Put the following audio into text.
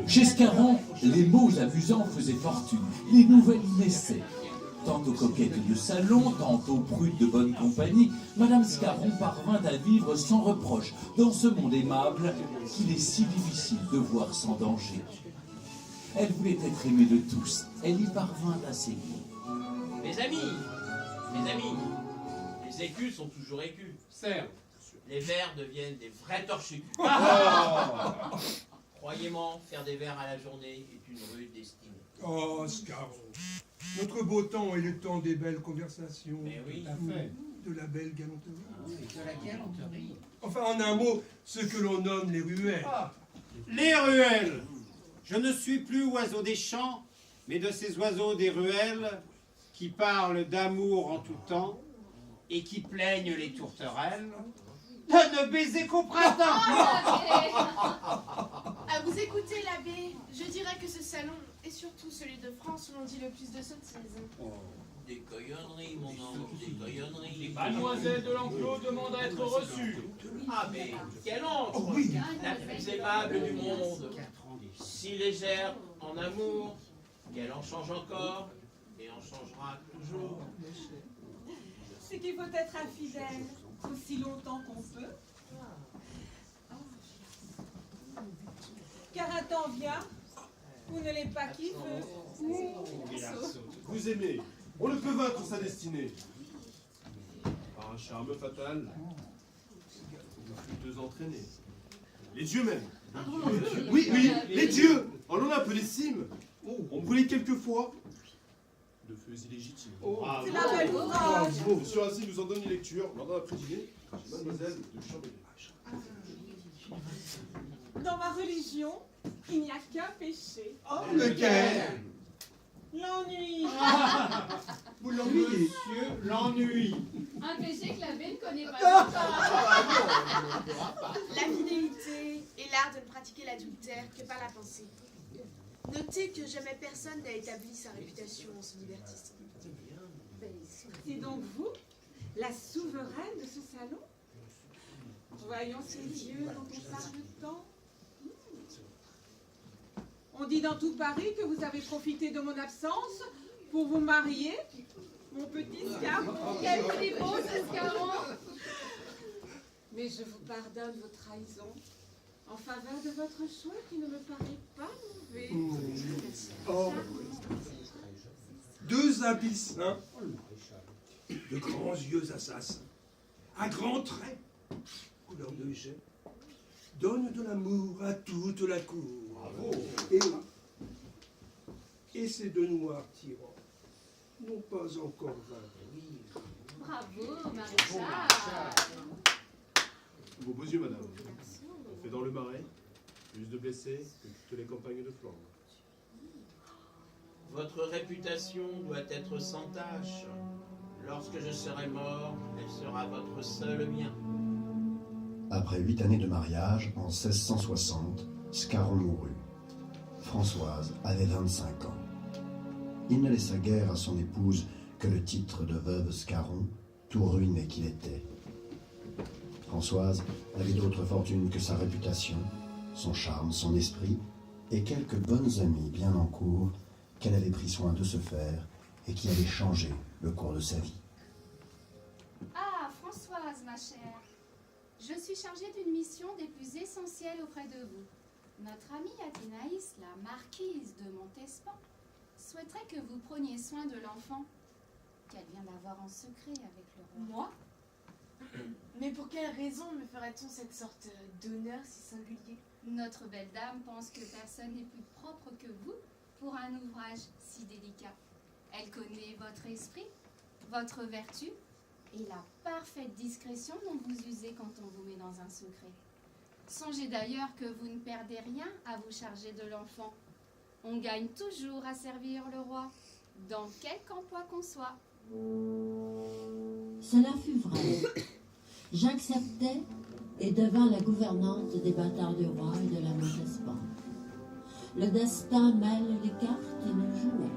Chez Scarron, les mots amusants faisaient fortune, les nouvelles naissaient. Tantôt coquette de salon, tantôt prude de bonne compagnie, Madame Scarron parvint à vivre sans reproche dans ce monde aimable qu'il est si difficile de voir sans danger. Elle voulait être aimée de tous, elle y parvint assez bien. Mes amis, les écus sont toujours écus. Certes. Les vers deviennent des vrais torchis. Croyez-moi, faire des vers à la journée est une rude destinée. Oh, Scarron, notre beau temps est le temps des belles conversations. Mais oui. Tout à fait. De la belle galanterie. De la galanterie. Enfin, en un mot, ce que l'on nomme les ruelles. Les ruelles. Je ne suis plus oiseau des champs, mais de ces oiseaux des ruelles qui parlent d'amour en tout temps et qui plaignent les tourterelles de ne baiser qu'au printemps. À vous écouter, l'abbé, je dirais que ce salon est surtout celui de France où l'on dit le plus de sottises. Des coyonneries, mon ange, des coyonneries. Mademoiselle de l'Enclos demande à être reçue. Ah, mais quelle honte! Oh oui. La plus aimable du monde. Si légère en amour, qu'elle en change encore et en changera toujours. C'est qu'il faut être infidèle aussi longtemps qu'on peut. Car un temps vient où ne l'est pas qui veut. Vous aimez, on ne peut vaincre sa destinée. Par un charme fatal, vous fûtes deux entraînés. Les dieux même. Oui, les dieux. En on a un peu les cimes. On brûlait quelquefois de feux illégitimes. C'est la belle ouvrage. Monsieur Racine nous en donne une lecture lors d'un après-dîner chez Mademoiselle de Chambéry. Dans ma religion, il n'y a qu'un péché. Lequel? L'ennui. Vous l'ennuyez? Monsieur l'ennui. Un péché que l'abbé ne connaît pas encore. La fidélité est l'art de ne pratiquer l'adultère que par la pensée. Notez que jamais personne n'a établi sa réputation en ce divertissement. C'est donc vous, la souveraine de ce salon? Voyons ces yeux dont on parle tant. On dit dans tout Paris que vous avez profité de mon absence pour vous marier, mon petit Scarron. Quel petit beau, ce Scarron! Mais je vous pardonne vos trahisons en faveur de votre choix qui ne me paraît pas mauvais. Oh. Deux abyssins, de grands yeux assassins, à grands traits, couleur de jet, donnent de l'amour à toute la cour. Et ces deux noirs tyrans n'ont pas encore vaincu. Bravo, maréchal! Vos beaux yeux, madame. On fait dans le marais plus de blessés que toutes les campagnes de Flandre. Votre réputation doit être sans tache. Lorsque je serai mort, elle sera votre seul bien. Après 8 années de mariage, en 1660, Scarron mourut. Françoise avait 25 ans. Il ne laissa guère à son épouse que le titre de veuve Scarron, tout ruiné qu'il était. Françoise n'avait d'autre fortune que sa réputation, son charme, son esprit, et quelques bonnes amies bien en cour qu'elle avait pris soin de se faire et qui avaient changé le cours de sa vie. Ah, Françoise, ma chère, je suis chargée d'une mission des plus essentielles auprès de vous. Notre amie Athénaïs, la marquise de Montespan, souhaiterait que vous preniez soin de l'enfant qu'elle vient d'avoir en secret avec le roi. Moi? Mais pour quelle raison me ferait-on cette sorte d'honneur si singulier? Notre belle dame pense que personne n'est plus propre que vous pour un ouvrage si délicat. Elle connaît votre esprit, votre vertu et la parfaite discrétion dont vous usez quand on vous met dans un secret. Songez d'ailleurs que vous ne perdez rien à vous charger de l'enfant. On gagne toujours à servir le roi, dans quelque emploi qu'on soit. Cela fut vrai. J'acceptai et devins la gouvernante des bâtards du roi et de la Montespan. Le destin mêle les cartes et nous jouons.